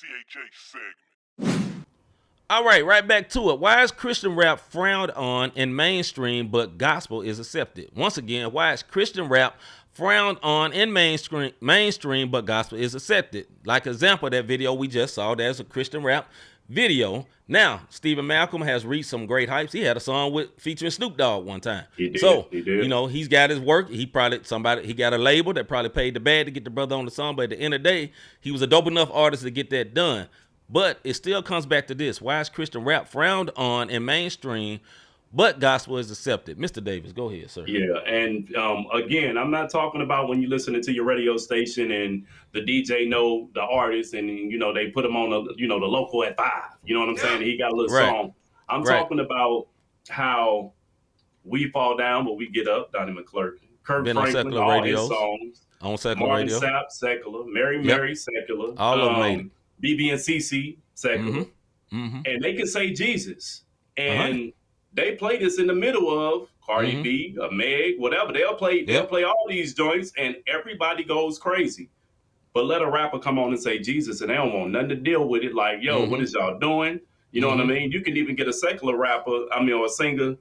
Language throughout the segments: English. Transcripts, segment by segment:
CHH segment. All right, right back to it. Why is Christian rap frowned on in mainstream but gospel is accepted? Once again, why is Christian rap frowned on in mainstream but gospel is accepted? Like example, that video we just saw, there's a Christian rap video. Now, Stephen Malcolm has reached some great heights. He had a song with featuring Snoop Dogg one time. He did. So, he did. you know, he's got his work. He got a label that probably paid the bad to get the brother on the song. But at the end of the day, he was a dope enough artist to get that done. But it still comes back to this. Why is Christian rap frowned on in mainstream, but gospel is accepted? Mr. Davis, go ahead, sir. Yeah, and again, I'm not talking about when you're listening to your radio station and the DJ know the artist and, you know, they put him on, the local at 5. You know what I'm saying? He got a little Right. song. I'm Right. talking about how we fall down, but we get up. Donnie McClurkin. Kirk Been on Franklin, secular all radios. his songs. On secular Martin radio. Sapp, secular. Mary, secular. All of them made it. BB and CC, secular. Mm-hmm. And they can say Jesus. And they play this in the middle of Cardi B, a Meg, whatever. They'll play all these joints and everybody goes crazy. But let a rapper come on and say Jesus and they don't want nothing to deal with it. Like, yo, what is y'all doing? You know what I mean? You can even get a secular rapper, or a singer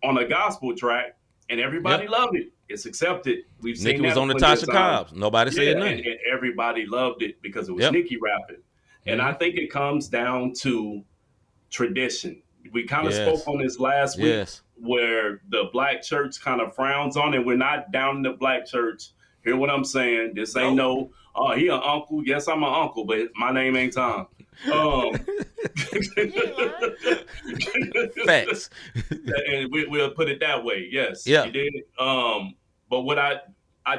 on a gospel track and everybody loved it. It's accepted. We've seen Nicki was that on the plenty of Tasha times. Cobbs. Nobody said nothing. And everybody loved it because it was Nicki rapping. And I think it comes down to tradition. We kind of spoke on this last week where the black church kind of frowns on it. We're not down in the black church. Hear what I'm saying? This ain't he an uncle. Yes, I'm an uncle, but my name ain't Tom. Facts. And we'll put it that way. Yes. Yeah. You did. But what I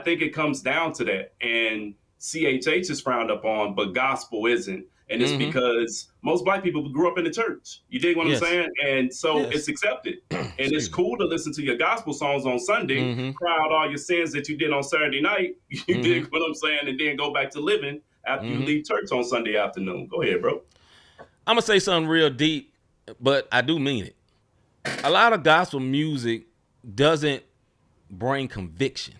think it comes down to that. And CHH is frowned upon, but gospel isn't. And it's because most black people grew up in the church. You dig what I'm saying? And so it's accepted. And it's cool to listen to your gospel songs on Sunday, cry out all your sins that you did on Saturday night. You dig what I'm saying? And then go back to living after you leave church on Sunday afternoon. Go ahead, bro. I'm going to say something real deep, but I do mean it. A lot of gospel music doesn't bring conviction.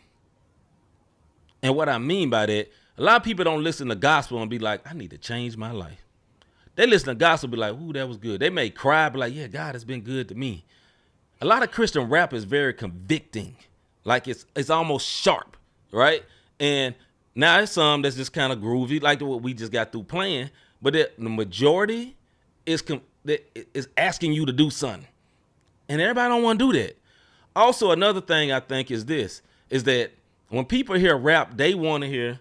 And what I mean by that, a lot of people don't listen to gospel and be like, I need to change my life. They listen to gospel and be like, ooh, that was good. They may cry, be like, yeah, God has been good to me. A lot of Christian rap is very convicting. Like it's almost sharp, right? And now it's some that's just kind of groovy, like what we just got through playing. But the majority is asking you to do something. And everybody don't want to do that. Also, another thing I think is that when people hear rap, they want to hear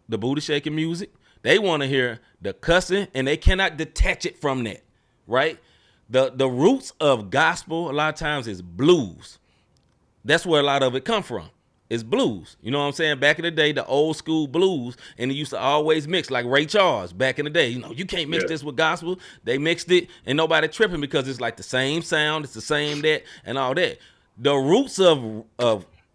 the booty shaking music. They want to hear the cussing, and they cannot detach it from that, right? The roots of gospel a lot of times is blues. That's where a lot of it come from. It's blues. You know what I'm saying? Back in the day, the old school blues, and they used to always mix like Ray Charles back in the day. You know, you can't mix this with gospel. They mixed it, and nobody tripping because it's like the same sound, it's the same that, and all that. The roots of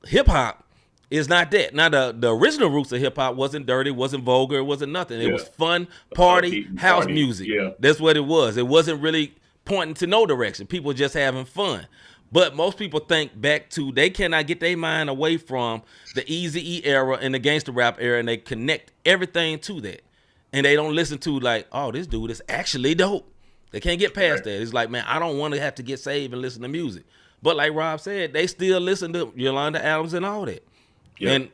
hip hop is not that. Now, the original roots of hip-hop wasn't dirty, wasn't vulgar, it wasn't nothing. It was fun, party, house music. Yeah. That's what it was. It wasn't really pointing to no direction. People just having fun. But most people think back to, they cannot get their mind away from the Eazy-E era and the gangster rap era, and they connect everything to that. And they don't listen to like, oh, this dude is actually dope. They can't get past that. It's like, man, I don't want to have to get saved and listen to music. But like Rob said, they still listen to Yolanda Adams and all that. Yep. And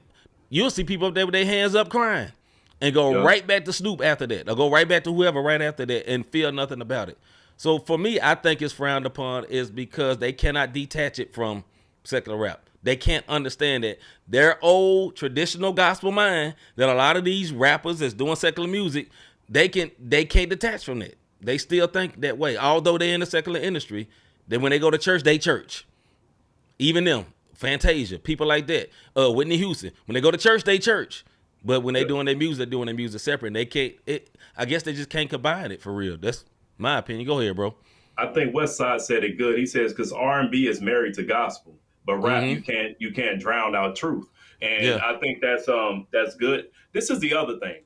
you'll see people up there with their hands up crying and go right back to Snoop after that. Or go right back to whoever right after that and feel nothing about it. So for me, I think it's frowned upon is because they cannot detach it from secular rap. They can't understand that their old traditional gospel mind that a lot of these rappers that's doing secular music, they can't detach from that. They still think that way. Although they're in the secular industry, then when they go to church, they church. Even them. Fantasia, people like that. Whitney Houston. When they go to church, they church. But when they doing their music, they're doing their music separate. And they can't. I guess they just can't combine it for real. That's my opinion. Go ahead, bro. I think Westside said it good. He says because R&B is married to gospel, but rap you can't drown out truth. And I think that's good. This is the other thing.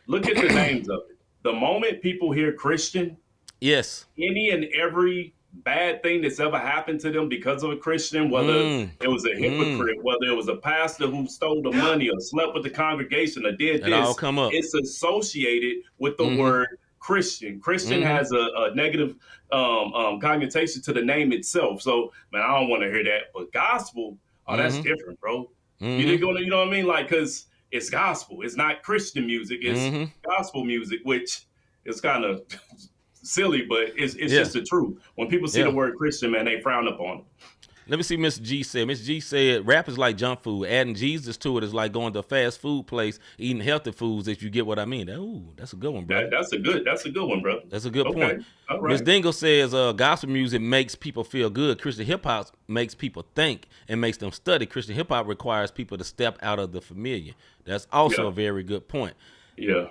Look at the names of it. The moment people hear Christian, any and every bad thing that's ever happened to them because of a Christian, whether it was a hypocrite, whether it was a pastor who stole the money or slept with the congregation or did this, all come up. It's associated with the word Christian. Christian has a negative connotation to the name itself. So, man, I don't want to hear that. But gospel, oh, that's different, bro. You didn't go to, you know what I mean? Like, because it's gospel. It's not Christian music. It's gospel music, which is kind of silly, but it's just the truth. When people see the word Christian, man, they frown upon it. Let me see. Miss G said, rap is like junk food. Adding Jesus to it is like going to a fast food place, eating healthy foods, if you get what I mean. Ooh, that's a good one, bro. That's a good one, bro. That's a good point. All right. Miss Dingle says, gospel music makes people feel good. Christian hip hop makes people think and makes them study. Christian hip hop requires people to step out of the familiar. That's also a very good point. Yeah.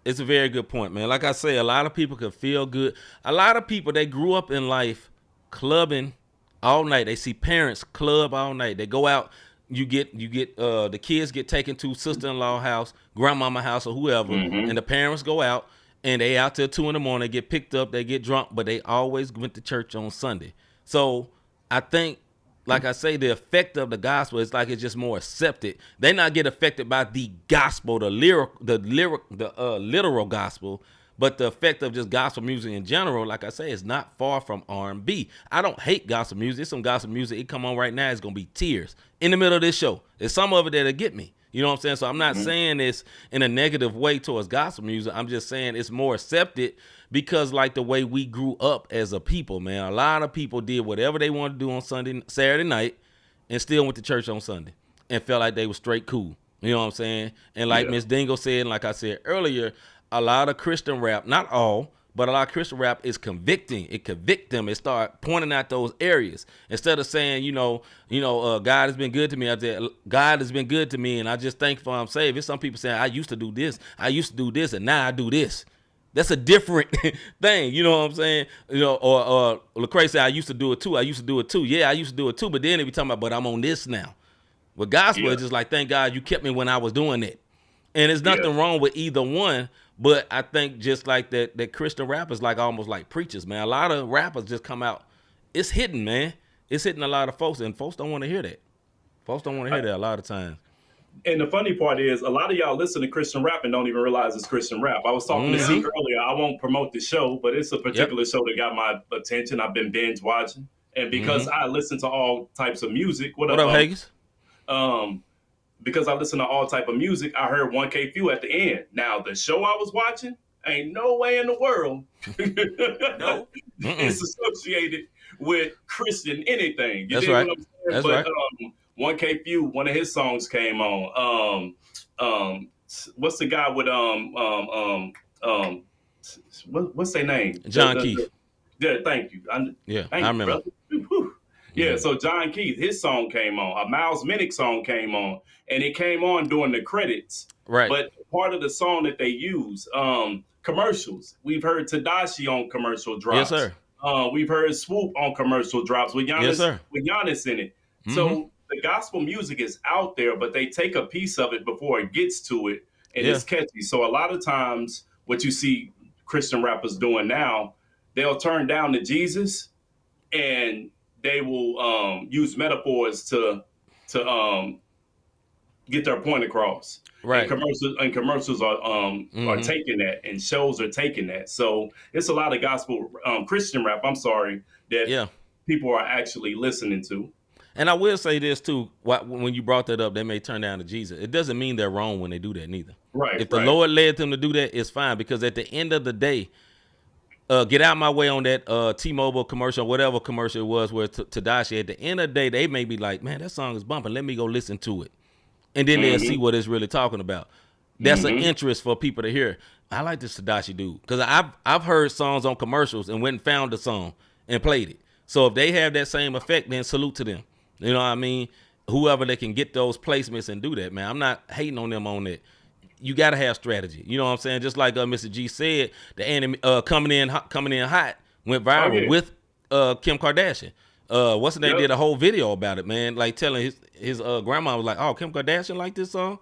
It's a very good point, man. Like I say, a lot of people can feel good. A lot of people, they grew up in life clubbing all night. They see parents club all night. They go out. You get the kids get taken to sister-in-law house, grandmama house, or whoever, and the parents go out and they out till 2 a.m. They get picked up. They get drunk, but they always went to church on Sunday. So I think, like I say, the effect of the gospel is like it's just more accepted. They not get affected by the gospel, the literal gospel. But the effect of just gospel music in general, like I say, is not far from R&B. I don't hate gospel music. There's some gospel music. It come on right now. It's going to be tears in the middle of this show. There's some of it that'll get me. You know what I'm saying? So I'm not saying this in a negative way towards gospel music. I'm just saying it's more accepted because like the way we grew up as a people, man. A lot of people did whatever they wanted to do on Saturday night and still went to church on Sunday and felt like they were straight cool. You know what I'm saying? And like Miss Dingle said, and like I said earlier, a lot of Christian rap, not all, but a lot of Christian rap is convicting. It convict them. It start pointing out those areas instead of saying, God has been good to me. God has been good to me, and I just thankful I'm saved. There's some people saying, I used to do this, and now I do this. That's a different thing. You know what I'm saying? Or Lecrae said, I used to do it too. Yeah, I used to do it too. But then they be talking about, but I'm on this now. With gospel, it's just like, thank God you kept me when I was doing it. And there's nothing wrong with either one. But I think just like that Christian rappers like almost like preachers, man. A lot of rappers just come out. It's hitting, man. It's hitting a lot of folks, and folks don't want to hear that. Folks don't want to hear that a lot of times. And the funny part is, a lot of y'all listen to Christian rap and don't even realize it's Christian rap. I was talking to Zeke earlier. I won't promote the show, but it's a particular show that got my attention. I've been binge watching, and because I listen to all types of music. What up, Haggis? Because I listen to all type of music, I heard 1K Few at the end. Now, the show I was watching, ain't no way in the world it's associated with Christian anything. You That's dig right. what I'm saying? But 1K Few, one of his songs came on. What's the guy with what's their name? John Keith. Yeah, thank you. I remember. Yeah, so John Keith, his song came on. A Miles Minnick song came on, and it came on during the credits. Right. But part of the song that they use, commercials. We've heard Tadashi on commercial drops. Yes, sir. We've heard Swoop on commercial drops with Giannis, with Giannis in it. So the gospel music is out there, but they take a piece of it before it gets to it, and it's catchy. So a lot of times, what you see Christian rappers doing now, they'll turn down to Jesus, and they will use metaphors to get their point across. Right. And commercials are taking that, and shows are taking that. So it's a lot of gospel Christian rap. I'm sorry that people are actually listening to. And I will say this too: when you brought that up, they may turn down to Jesus. It doesn't mean they're wrong when they do that, neither. Right. If the Lord led them to do that, it's fine, because at the end of the day, get out my way on that T-Mobile commercial, whatever commercial it was, where Tadashi, at the end of the day, they may be like, man, that song is bumping. Let me go listen to it. And then they'll see what it's really talking about. That's an interest for people to hear. I like this Tadashi dude, because I've heard songs on commercials and went and found the song and played it. So if they have that same effect, then salute to them. You know what I mean? Whoever they can get those placements and do that, man. I'm not hating on them on that. You got to have strategy. You know what I'm saying? Just like Mr. G said, the anime coming in hot went viral with Kim Kardashian. What's the name? Did a whole video about it, man. Like telling his grandma was like, "Oh, Kim Kardashian like this song,"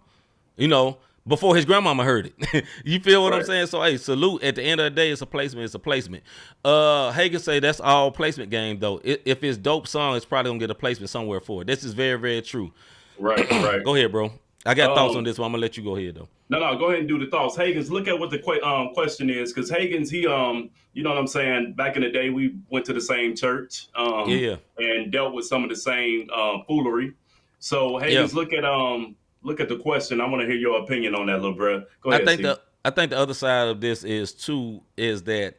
before his grandmama heard it. You feel what I'm saying? So hey, salute. At the end of the day, it's a placement. It's a placement. Hagen say that's all placement game though. If it's dope song, it's probably gonna get a placement somewhere for it. This is very, very true. Right. Go ahead, bro. I got thoughts on this one. I'm gonna let you go ahead though. No, go ahead and do the thoughts. Hagen's, look at what the question is, because Hagen's, he, you know what I'm saying? Back in the day, we went to the same church, Yeah, and dealt with some of the same foolery. So yeah. Hagen's, look at the question. I want to hear your opinion on that, little bro. Go I ahead, think C. the other side of this is that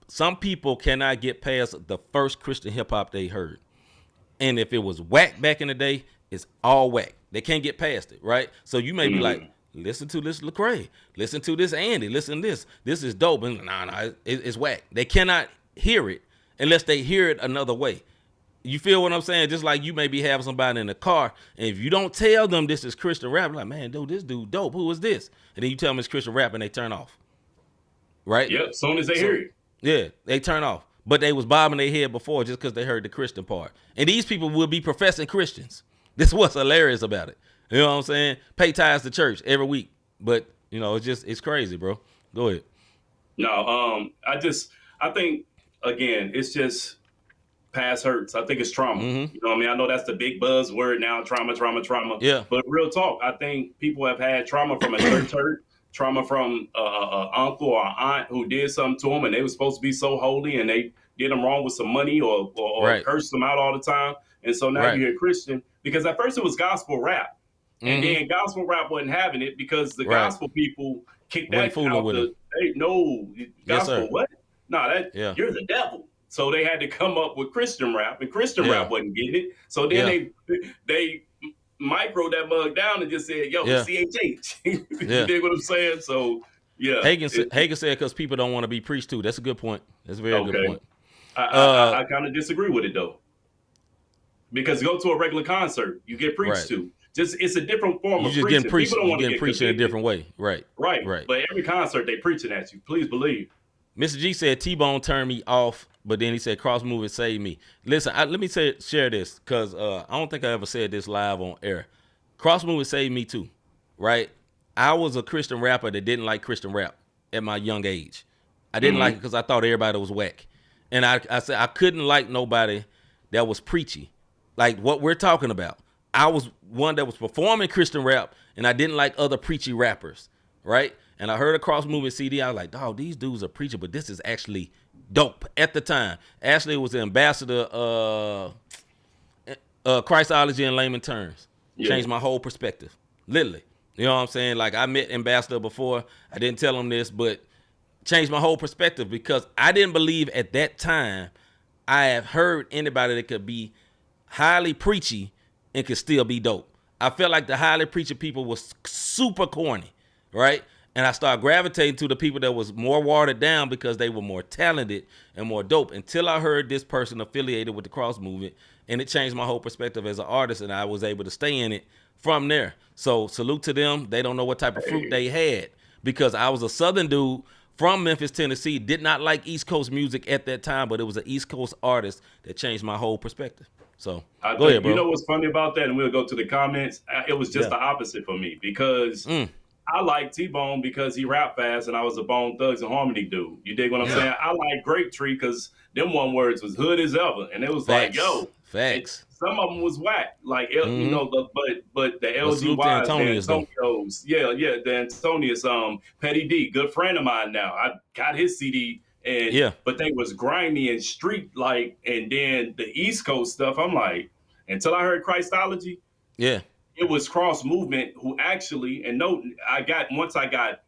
some people cannot get past the first Christian hip hop they heard. And if it was whack back in the day, it's all whack. They can't get past it, right? So you may be like, listen to this Lecrae, listen to this Andy, listen to this. This is dope. And it's whack. They cannot hear it unless they hear it another way. You feel what I'm saying? Just like you may be having somebody in the car, and if you don't tell them this is Christian rap, like, man, dude, this dude dope. Who is this? And then you tell them it's Christian rap, and they turn off. Right? Yep. As soon as they hear it. Yeah, they turn off. But they was bobbing their head before just because they heard the Christian part. And these people will be professing Christians. This is what's hilarious about it. You know what I'm saying? Pay tithes to church every week. But, you know, it's crazy, bro. Go ahead. No, I think, again, it's just past hurts. I think it's trauma. You know what I mean? I know that's the big buzzword now, trauma. Yeah. But real talk, I think people have had trauma from a church hurt, trauma from a uncle or aunt who did something to them, and they were supposed to be so holy, and they did them wrong with some money or Right. cursed them out all the time. And so now Right. you hear Christian, because at first it was gospel rap. And then gospel rap wasn't having it because the Right. gospel people kicked Wasn't that fooling out. with it. No, Yes, gospel sir. what? No, Yeah. you're the devil. So they had to come up with Christian rap, and Christian Yeah. rap wasn't getting it. So then they micro that mug down and just said, "Yo, Yeah. CHH." You Yeah. dig what I'm saying? So yeah, Hagen said because people don't want to be preached to. That's a good point. That's a very good Okay. point. I kind of disagree with it though, because go to a regular concert, you get preached Right. to. Just it's a different form You of just preaching. getting preached. People don't You want to getting get preached in a convicted. different way. Right. Right. Right. But every concert they preaching at you. Please believe. Mr. G said T-Bone turned me off, but then he said cross movement saved me. Listen, let me share this because I don't think I ever said this live on air. Cross movement saved me too, right? I was a Christian rapper that didn't like Christian rap at my young age. I didn't like it because I thought everybody was whack. And I said I couldn't like nobody that was preachy, like what we're talking about. I was one that was performing Christian rap, and I didn't like other preachy rappers, right? And I heard a cross movement CD. I was like, dog, these dudes are preaching, but this is actually dope at the time. Actually, it was the ambassador, Christology in layman terms. Yeah. Changed my whole perspective, literally. You know what I'm saying? Like, I met Ambassador before. I didn't tell him this, but changed my whole perspective because I didn't believe at that time I have heard anybody that could be highly preachy and could still be dope. I felt like the highly preachy people was super corny, right? And I started gravitating to the people that was more watered down because they were more talented and more dope until I heard this person affiliated with the cross movement, and it changed my whole perspective as an artist, and I was able to stay in it from there. So salute to them. They don't know what type of fruit they had because I was a Southern dude from Memphis, Tennessee, did not like East Coast music at that time, but it was an East Coast artist that changed my whole perspective. So go ahead, bro. You know what's funny about that? And we'll go to the comments. It was just the opposite for me because I like T-Bone because he rap fast and I was a Bone Thugs and Harmony dude. You dig what I'm saying? I like Grape Tree because them one words was hood as ever. And it was Facts. like, yo. Facts. Some of them was whack. Like, you know, but the salute to LGYs, Antonius, the Antonios. Yeah, the Antonius, Petty D, good friend of mine now. I got his CD. And but they was grimy and street like, and then the East Coast stuff. I'm like, until I heard Christology, it was Cross Movement who actually, and once I got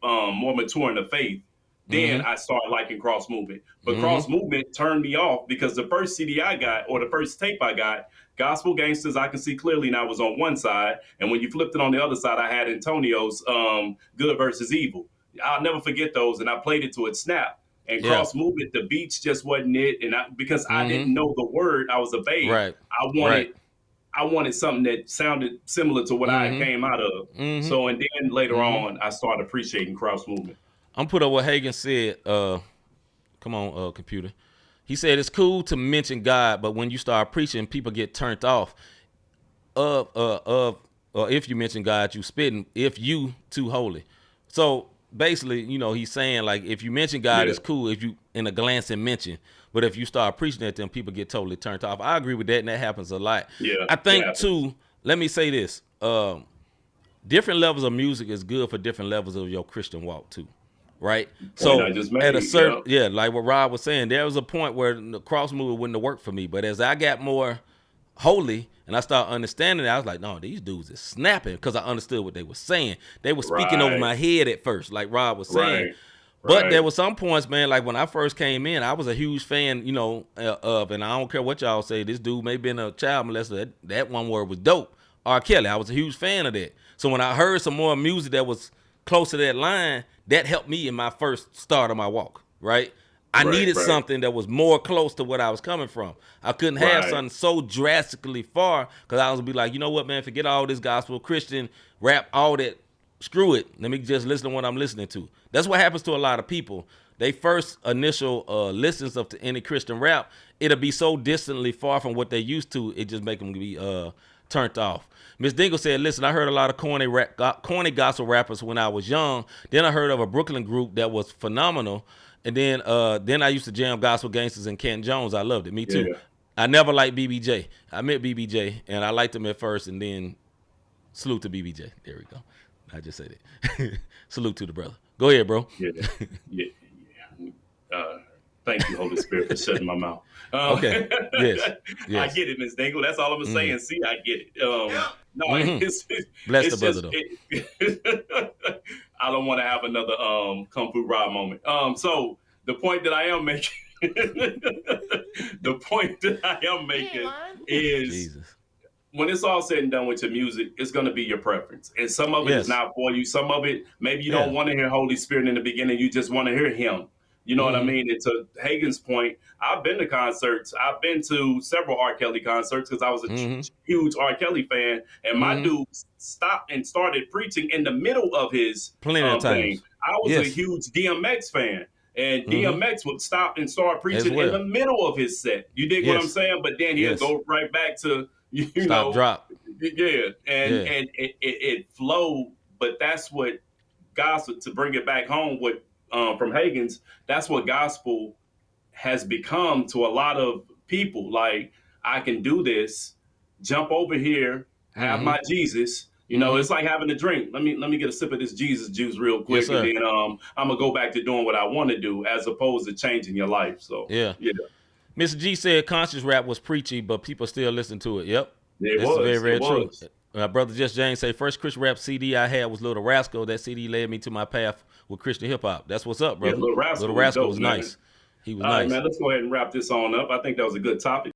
more mature in the faith, then I started liking Cross Movement. But Cross Movement turned me off because the first CD I got, or the first tape I got, Gospel Gangsters, I Can See Clearly Now was on one side, and when you flipped it on the other side, I had Antonio's Good versus Evil. I'll never forget those, and I played it to its snap. And Cross Movement, the beats just wasn't it, and because I didn't know the word, I was a babe. Right. I wanted something that sounded similar to what I came out of. So, and then later on, I started appreciating Cross Movement. I'm put up what Hagen said. Come on, computer. He said it's cool to mention God, but when you start preaching, people get turned off. Or if you mention God, you spitting. If you too holy. So basically, you know, he's saying like if you mention God, it's cool if you in a glancing mention. But if you start preaching at them, people get totally turned off. I agree with that, and that happens a lot. Yeah. I think too. Let me say this. different levels of music is good for different levels of your Christian walk too, right? Point So I just made, at a certain, like what Rob was saying, there was a point where the cross movement wouldn't have worked for me. But as I got more holy and I started understanding it, I was like, no, these dudes is snapping, because I understood what they were saying. They were speaking over my head at first, like Rob was saying. Right. But there were some points, man, like when I first came in, I was a huge fan, of, and I don't care what y'all say, this dude may have been a child molester. That one word was dope. R. Kelly, I was a huge fan of that. So when I heard some more music that was close to that line, that helped me in my first start of my walk, right? I needed something that was more close to what I was coming from. I couldn't have something so drastically far, because I was going to be like, you know what, man, forget all this gospel, Christian, rap, all that. Screw it. Let me just listen to what I'm listening to. That's what happens to a lot of people. They first initial listens of to any Christian rap, it'll be so distantly far from what they used to, it just make them be turned off. Miss Dingle said, listen, I heard a lot of corny gospel rappers when I was young. Then I heard of a Brooklyn group that was phenomenal. And then I used to jam Gospel Gangsters and Canton Jones. I loved it. Me too. Yeah. I never liked BBJ. I met BBJ, and I liked him at first, and then salute to BBJ. There we go. I just said it. Salute to the brother. Go ahead, bro. Yeah. Thank you, Holy Spirit, for shutting my mouth. Okay. Yes. I get it, Ms. Dingle. That's all I'm saying. See, I get it. Bless the brother, though. I don't want to have another Kung Fu Rob moment. So the point that I am making, is Jesus. When it's all said and done with your music, it's going to be your preference. And some of it is not for you. Some of it, maybe you don't want to hear Holy Spirit in the beginning. You just want to hear him. You know what I mean? And to Hagen's point, I've been to concerts. I've been to several R. Kelly concerts because I was a huge R. Kelly fan. And my dude stopped and started preaching in the middle of his thing. I was a huge DMX fan. And DMX would stop and start preaching in the middle of his set. You dig what I'm saying? But then he'll go right back to, drop. Yeah. And it flowed. But that's what gospel, to bring it back home, from Hagen's, that's what gospel has become to a lot of people. Like, I can do this, jump over here, have my Jesus. It's like having a drink. Let me get a sip of this Jesus juice real quick, and then I'm gonna go back to doing what I want to do, as opposed to changing your life. So yeah. Mr. G said conscious rap was preachy, but people still listen to it. Yep, it was very, very true. Brother Just James say, first Christian rap CD I had was Little Rascal. That CD led me to my path with Christian hip hop. That's what's up, brother. Yeah, Little Rascal was nice. He was nice. All right, man, let's go ahead and wrap this on up. I think that was a good topic.